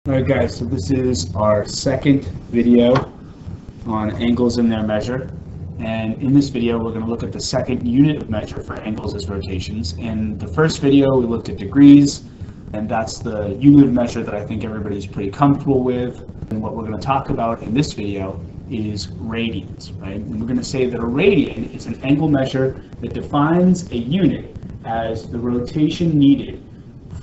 Alright guys, so this is our second video on angles and their measure, and in this video we're going to look at the second unit of measure for angles as rotations. In the first video we looked at degrees, and that's the unit of measure that I think everybody's pretty comfortable with. And what we're going to talk about in this video is radians, right? And we're going to say that a radian is an angle measure that defines a unit as the rotation needed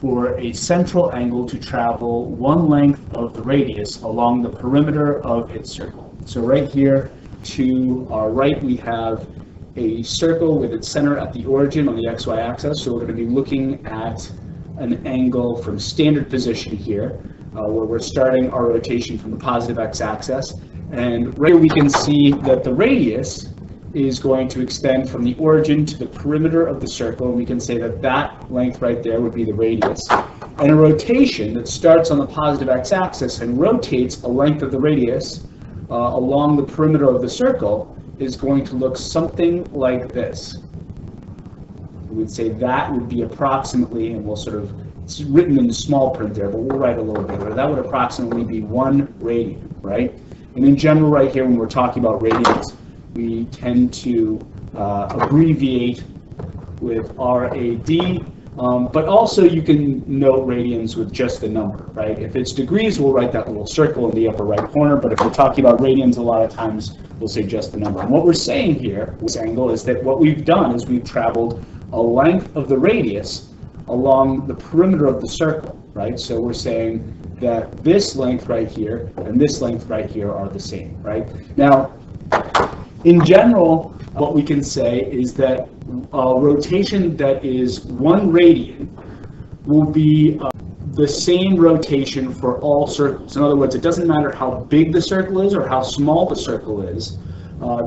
for a central angle to travel one length of the radius along the perimeter of its circle. So right here to our right we have a circle with its center at the origin on the XY axis. So we're going to be looking at an angle from standard position here, where we're starting our rotation from the positive x-axis. And right here we can see that the radius is going to extend from the origin to the perimeter of the circle, and we can say that that length right there would be the radius. And a rotation that starts on the positive x-axis and rotates a length of the radius along the perimeter of the circle is going to look something like this. We would say that would be approximately, and we'll sort of, it's written in the small print there, but we'll write a little bit, that would approximately be 1 radian, right? And in general right here when we're talking about radians, we tend to abbreviate with RAD, but also you can note radians with just the number, right? If it's degrees, we'll write that little circle in the upper right corner, but if we're talking about radians, a lot of times we'll say just the number. And what we're saying here, this angle, is that what we've done is we've traveled a length of the radius along the perimeter of the circle, right? So we're saying that this length right here and this length right here are the same, right? Now, in general, what we can say is that a rotation that is 1 radian will be the same rotation for all circles. In other words, it doesn't matter how big the circle is or how small the circle is.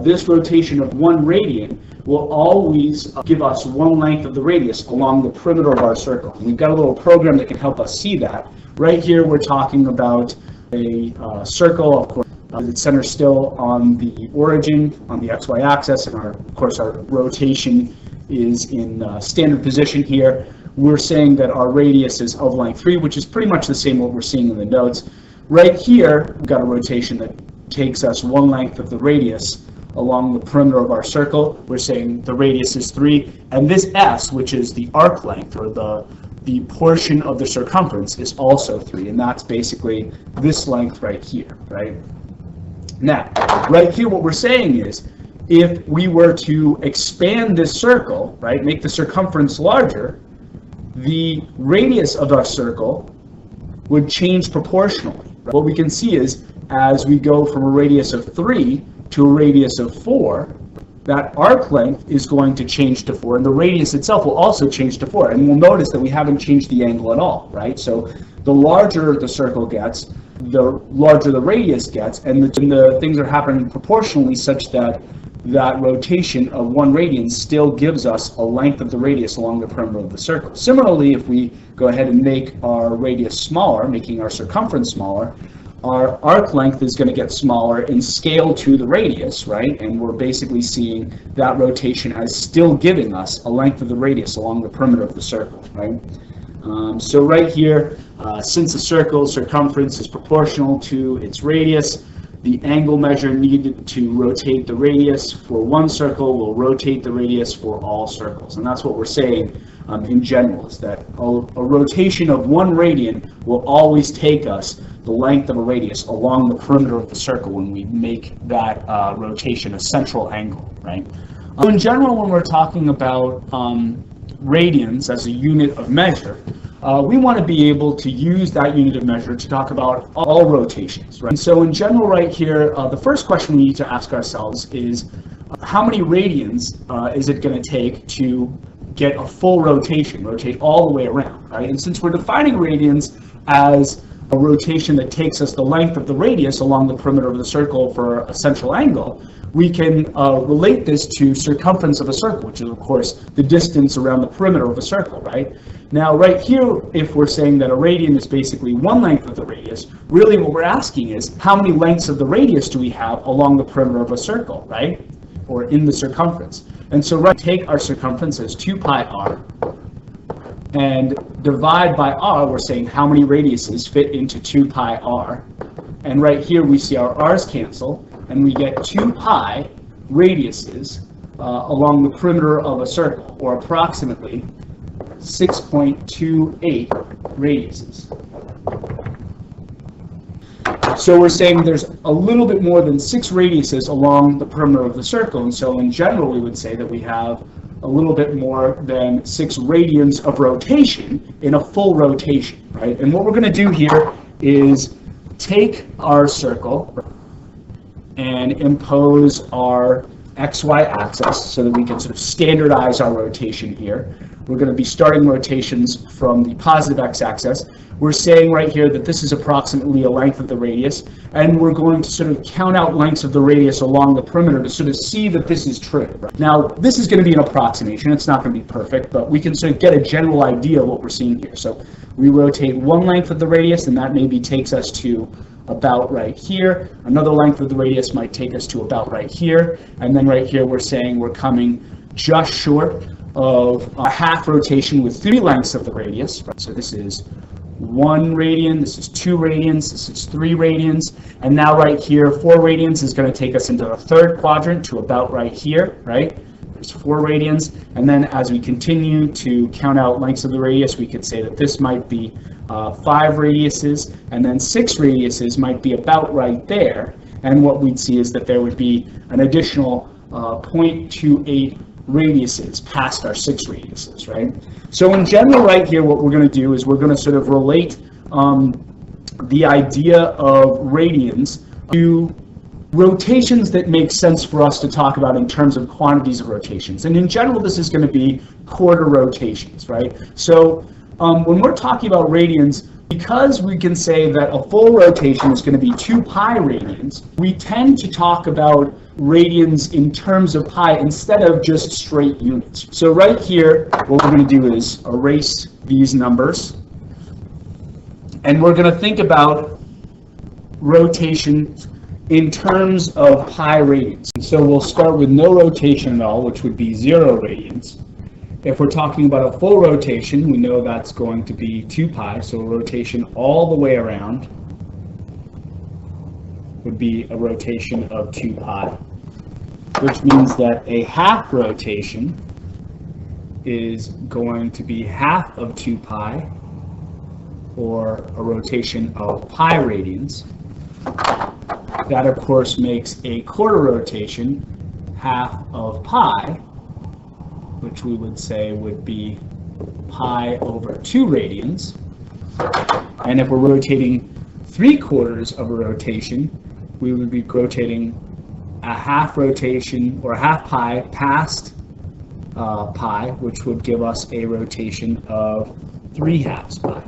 This rotation of 1 radian will always give us 1 length of the radius along the perimeter of our circle. And we've got a little program that can help us see that. Right here we're talking about a circle, of course. Its center still on the origin, on the XY axis, and of course our rotation is in standard position here. We're saying that our radius is of length 3, which is pretty much the same what we're seeing in the notes. Right here, we've got a rotation that takes us 1 length of the radius along the perimeter of our circle. We're saying the radius is 3, and this S, which is the arc length, or the portion of the circumference, is also 3, and that's basically this length right here, right? Now, right here what we're saying is, if we were to expand this circle, right, make the circumference larger, the radius of our circle would change proportionally. What we can see is, as we go from a radius of 3 to a radius of 4, that arc length is going to change to 4, and the radius itself will also change to 4. And we'll notice that we haven't changed the angle at all, right? So the larger the circle gets, the larger the radius gets, and the things are happening proportionally such that that rotation of 1 radian still gives us a length of the radius along the perimeter of the circle. Similarly, if we go ahead and make our radius smaller, making our circumference smaller, our arc length is going to get smaller in scale to the radius, right? And we're basically seeing that rotation as still giving us a length of the radius along the perimeter of the circle, right? So right here, since the circle's circumference is proportional to its radius, the angle measure needed to rotate the radius for 1 circle will rotate the radius for all circles. And that's what we're saying in general, is that a rotation of 1 radian will always take us the length of a radius along the perimeter of the circle when we make that rotation a central angle, right? So in general, when we're talking about radians as a unit of measure, we want to be able to use that unit of measure to talk about all rotations, right? And so in general right here, the first question we need to ask ourselves is, how many radians is it going to take to get a full rotation, rotate all the way around, right? And since we're defining radians as a rotation that takes us the length of the radius along the perimeter of the circle for a central angle, we can relate this to circumference of a circle, which is, of course, the distance around the perimeter of a circle, right? Now, right here, if we're saying that a radian is basically 1 length of the radius, really what we're asking is, how many lengths of the radius do we have along the perimeter of a circle, right? Or in the circumference. And so, right, take our circumference as 2 pi r and divide by r, we're saying how many radiuses fit into 2 pi r. And right here we see our r's cancel, and we get 2 pi radiuses along the perimeter of a circle, or approximately 6.28 radiuses. So we're saying there's a little bit more than 6 radiuses along the perimeter of the circle, and so in general we would say that we have a little bit more than 6 radians of rotation in a full rotation, right? And what we're going to do here is take our circle and impose our XY axis so that we can sort of standardize our rotation here. We're going to be starting rotations from the positive x-axis. We're saying right here that this is approximately a length of the radius, and we're going to sort of count out lengths of the radius along the perimeter to sort of see that this is true. Now, this is going to be an approximation. It's not going to be perfect, but we can sort of get a general idea of what we're seeing here. So we rotate one length of the radius, and that maybe takes us to about right here. Another length of the radius might take us to about right here. And then right here, we're saying we're coming just short of a half rotation with 3 lengths of the radius. Right? So this is 1 radian, this is 2 radians, this is 3 radians, and now right here, 4 radians is going to take us into the 3rd quadrant to about right here, right? There's 4 radians, and then as we continue to count out lengths of the radius, we could say that this might be 5 radiuses, and then 6 radiuses might be about right there, and what we'd see is that there would be an additional 0.28 radiuses past our 6 radiuses, right? So in general right here, what we're going to do is we're going to sort of relate the idea of radians to rotations that make sense for us to talk about in terms of quantities of rotations. And in general, this is going to be quarter rotations, right? So when we're talking about radians, because we can say that a full rotation is going to be 2 pi radians, we tend to talk about radians in terms of pi instead of just straight units. So right here, what we're going to do is erase these numbers, and we're going to think about rotation in terms of pi radians. So we'll start with no rotation at all, which would be 0 radians. If we're talking about a full rotation, we know that's going to be 2 pi, so a rotation all the way around would be a rotation of 2 pi, which means that a half rotation is going to be half of 2 pi, or a rotation of pi radians. That, of course, makes a quarter rotation half of pi, which we would say would be pi over 2 radians. And if we're rotating 3/4 of a rotation, we would be rotating a half rotation, or a half pi, past pi, which would give us a rotation of 3/2 pi.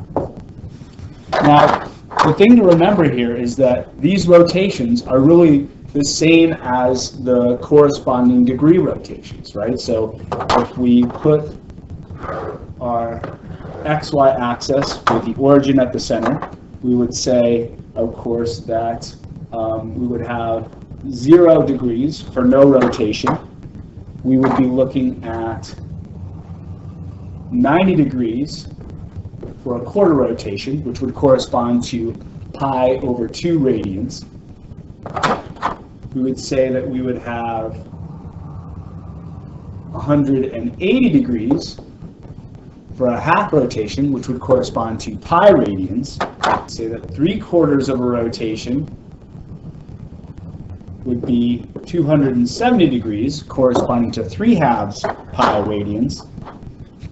Now, the thing to remember here is that these rotations are really the same as the corresponding degree rotations, right? So if we put our XY axis with the origin at the center, we would say, of course, that we would have 0 degrees for no rotation. We would be looking at 90 degrees for a quarter rotation, which would correspond to pi over 2 radians. We would say that we would have 180 degrees for a half rotation, which would correspond to pi radians. Say that 3/4 of a rotation would be 270 degrees, corresponding to 3/2 pi radians.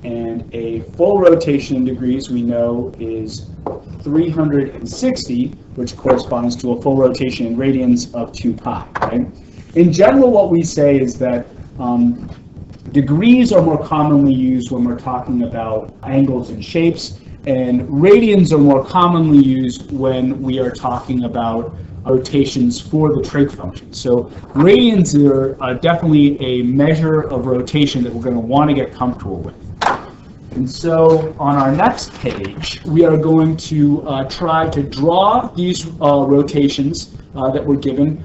And a full rotation in degrees we know is 360, which corresponds to a full rotation in radians of 2 pi. Right? In general, what we say is that degrees are more commonly used when we're talking about angles and shapes, and radians are more commonly used when we are talking about rotations for the trig function. So radians are definitely a measure of rotation that we're going to want to get comfortable with. And so on our next page, we are going to try to draw these rotations that we're given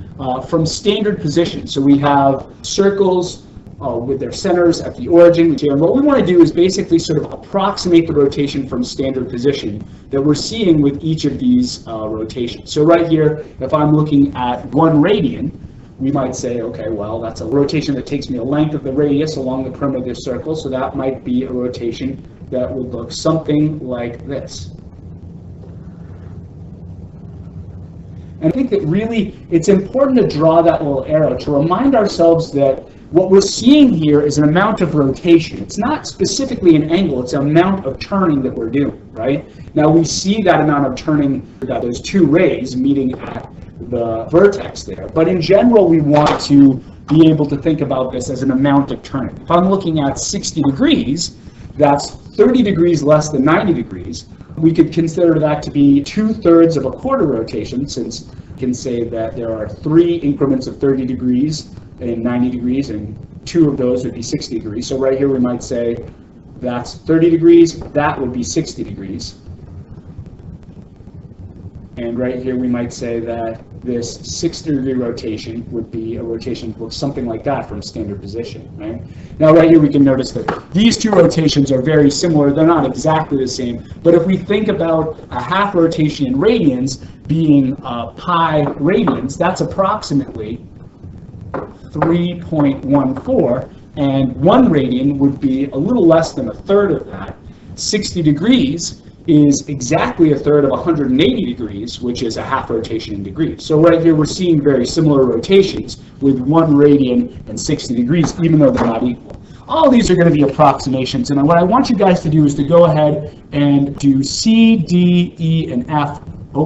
from standard positions. So we have circles with their centers at the origin here. And what we want to do is basically sort of approximate the rotation from standard position that we're seeing with each of these rotations. So right here, if I'm looking at 1 radian, we might say, okay, well, that's a rotation that takes me a length of the radius along the perimeter of this circle, so that might be a rotation that would look something like this. And I think that really it's important to draw that little arrow to remind ourselves that what we're seeing here is an amount of rotation. It's not specifically an angle, it's an amount of turning that we're doing, right? Now we see that amount of turning, that those 2 rays meeting at the vertex there. But in general, we want to be able to think about this as an amount of turning. If I'm looking at 60 degrees, that's 30 degrees less than 90 degrees. We could consider that to be 2/3 of a quarter rotation, since we can say that there are 3 increments of 30 degrees and 90 degrees, and 2 of those would be 60 degrees. So right here we might say that's 30 degrees, that would be 60 degrees. And right here we might say that this 60-degree rotation would be a rotation that looks something like that from standard position, right? Now right here we can notice that these 2 rotations are very similar. They're not exactly the same, but if we think about a half rotation in radians being pi radians, that's approximately 3.14, and 1 radian would be a little less than 1/3 of that. 60 degrees is exactly 1/3 of 180 degrees, which is a half rotation in degrees. So right here we're seeing very similar rotations with 1 radian and 60 degrees, even though they're not equal. All these are going to be approximations, and what I want you guys to do is to go ahead and do C, D, E, and F,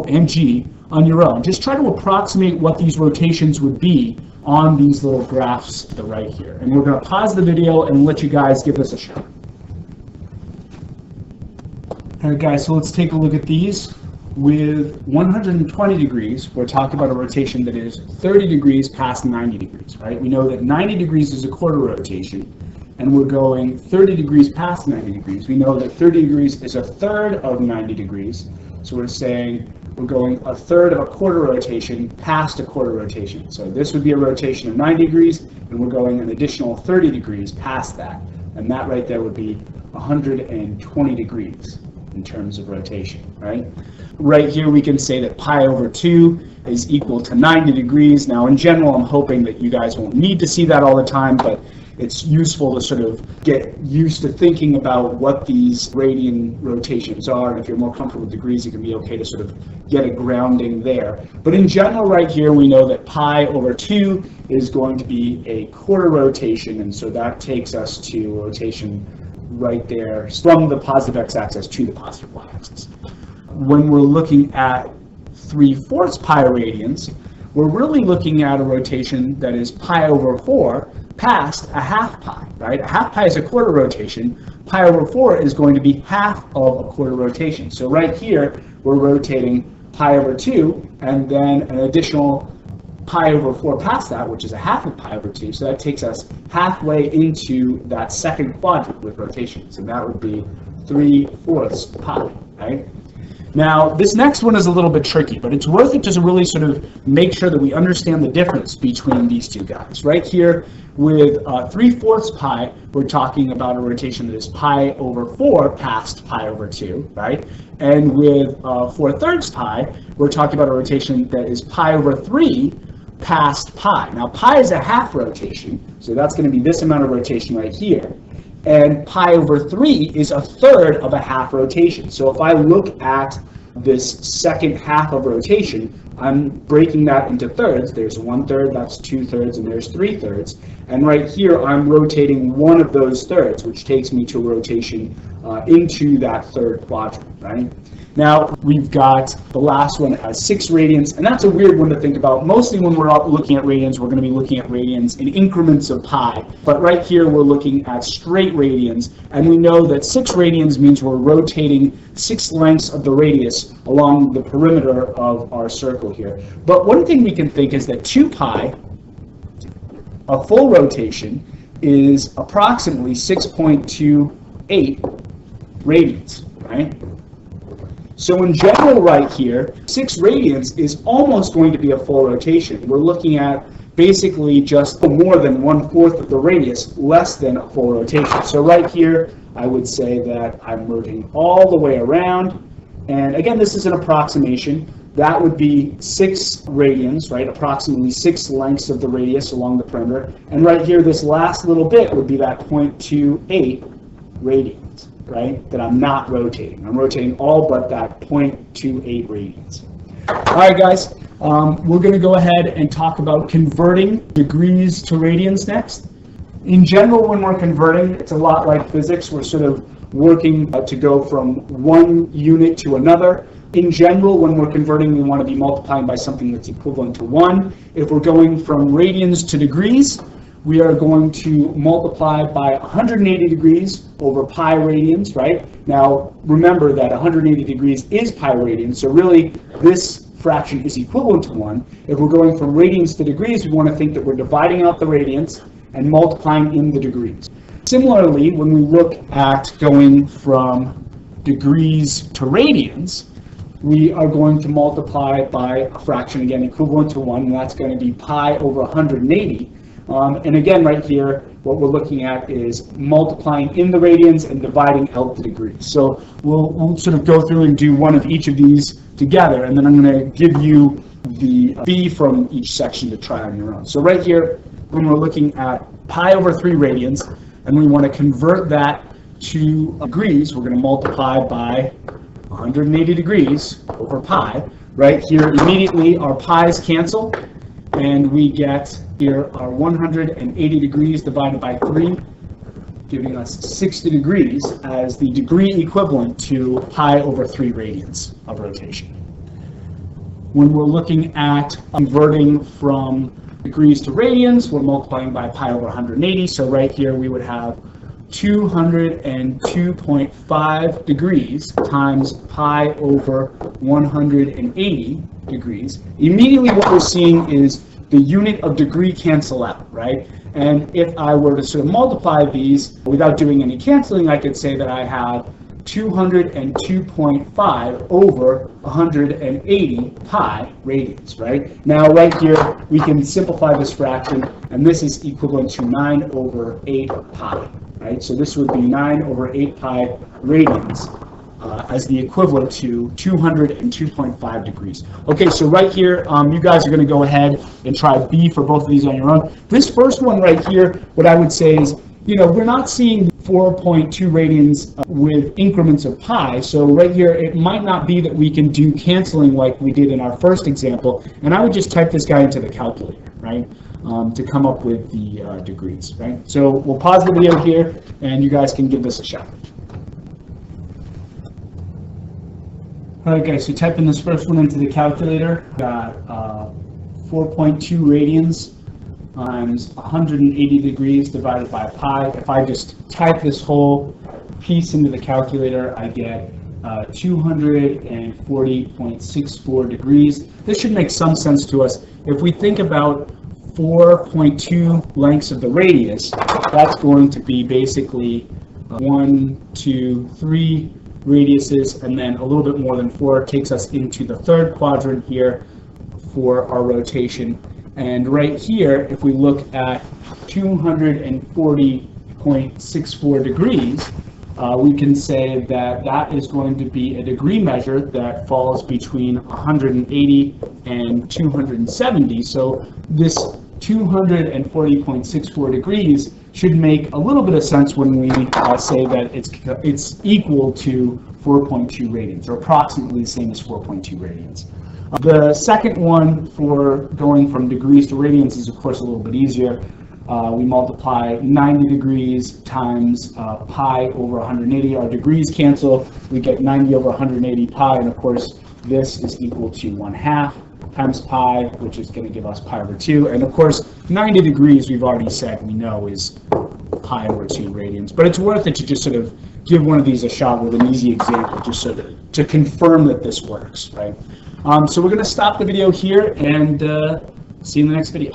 and G on your own. Just try to approximate what these rotations would be on these little graphs right here. And we're going to pause the video and let you guys give this a shot. All right, guys, so let's take a look at these. With 120 degrees, we're talking about a rotation that is 30 degrees past 90 degrees, right? We know that 90 degrees is a quarter rotation, and we're going 30 degrees past 90 degrees. We know that 30 degrees is 1/3 of 90 degrees, so we're saying we're going 1/3 of a quarter rotation past a quarter rotation. So this would be a rotation of 90 degrees, and we're going an additional 30 degrees past that, and that right there would be 120 degrees. In terms of rotation, right? Right here we can say that pi over 2 is equal to 90 degrees. Now in general, I'm hoping that you guys won't need to see that all the time, but it's useful to sort of get used to thinking about what these radian rotations are. And if you're more comfortable with degrees, it can be okay to sort of get a grounding there. But in general, right here, we know that pi over 2 is going to be a quarter rotation, and so that takes us to rotation right there from the positive x-axis to the positive y-axis. When we're looking at 3/4 pi radians, we're really looking at a rotation that is pi over 4 past a half pi, right? A half pi is a quarter rotation. Pi over 4 is going to be half of a quarter rotation. So right here, we're rotating pi over 2, and then an additional pi over 4 past that, which is a half of pi over 2, so that takes us halfway into that second quadrant with rotations, and that would be 3/4 pi, right? Now, this next one is a little bit tricky, but it's worth it to really sort of make sure that we understand the difference between these two guys. Right here, with 3/4 pi, we're talking about a rotation that is pi over 4 past pi over 2, right? And with 4/3 pi, we're talking about a rotation that is pi over 3 past pi. Now pi is a half rotation, so that's going to be this amount of rotation right here. And pi over 3 is 1/3 of a half rotation. So if I look at this second half of rotation, I'm breaking that into thirds. There's 1/3, that's 2/3, and there's 3/3. And right here, I'm rotating one of those thirds, which takes me to rotation into that third quadrant, right? Now, we've got the last one as 6 radians, and that's a weird one to think about. Mostly when we're looking at radians, we're going to be looking at radians in increments of pi. But right here, we're looking at straight radians, and we know that 6 radians means we're rotating 6 lengths of the radius along the perimeter of our circle here. But one thing we can think is that 2 pi, a full rotation, is approximately 6.28 radians, right? So in general right here, 6 radians is almost going to be a full rotation. We're looking at basically just more than 1/4 of the radius, less than a full rotation. So right here, I would say that I'm rotating all the way around. And again, this is an approximation. That would be 6 radians, right? Approximately 6 lengths of the radius along the perimeter. And right here, this last little bit would be that 0.28 radians, right? That I'm not rotating. I'm rotating all but that 0.28 radians. All right, guys. We're going to go ahead and talk about converting degrees to radians next. In general, when we're converting, it's a lot like physics. We're sort of working to go from one unit to another. In general, when we're converting, we want to be multiplying by something that's equivalent to 1. If we're going from radians to degrees, we are going to multiply by 180 degrees over pi radians, right? Now, remember that 180 degrees is pi radians, so really this fraction is equivalent to 1. If we're going from radians to degrees, we want to think that we're dividing out the radians and multiplying in the degrees. Similarly, when we look at going from degrees to radians, we are going to multiply by a fraction, again, equivalent to 1, and that's going to be pi over 180. And again, right here, what we're looking at is multiplying in the radians and dividing out the degrees. So we'll sort of go through and do one of each of these together, and then I'm going to give you the b from each section to try on your own. So right here, when we're looking at pi over 3 radians, and we want to convert that to degrees, we're going to multiply by 180 degrees over pi. Right here, immediately our pi's cancel, and we get here our 180 degrees divided by 3, giving us 60 degrees as the degree equivalent to pi over 3 radians of rotation. When we're looking at converting from degrees to radians, we're multiplying by pi over 180. So right here we would have 202.5 degrees times pi over 180 degrees. Immediately what we're seeing is the unit of degree cancel out, right? And if I were to sort of multiply these without doing any canceling, I could say that I have 202.5 over 180 pi radians, right? Now, right here, we can simplify this fraction, and this is equivalent to 9 over 8 pi, right? So this would be 9 over 8 pi radians as the equivalent to 202.5 degrees. Okay, so right here, you guys are going to go ahead and try B for both of these on your own. This first one right here, what I would say is, you know, we're not seeing 4.2 radians with increments of pi, so right here it might not be that we can do canceling like we did in our first example, and I would just type this guy into the calculator, right, to come up with the degrees, right? So we'll pause the video here, and you guys can give this a shot. All right, guys, so typing this first one into the calculator, got 4.2 radians times 180 degrees divided by pi. If I just type this whole piece into the calculator, I get 240.64 degrees. This should make some sense to us. If we think about 4.2 lengths of the radius, that's going to be basically 1, 2, 3 radiuses, and then a little bit more than 4 takes us into the third quadrant here for our rotation. And right here, if we look at 240.64 degrees, we can say that that is going to be a degree measure that falls between 180 and 270. So this 240.64 degrees should make a little bit of sense when we say that it's equal to 4.2 radians, or approximately the same as 4.2 radians. The second one for going from degrees to radians is, of course, a little bit easier. We multiply 90 degrees times pi over 180. Our degrees cancel. We get 90 over 180 pi, and of course, this is equal to 1/2 times pi, which is going to give us pi over 2. And of course, 90 degrees, we've already said, we know is pi over 2 radians. But it's worth it to just sort of give one of these a shot with an easy example, just so that, to confirm that this works, right? So we're going to stop the video here and see you in the next video.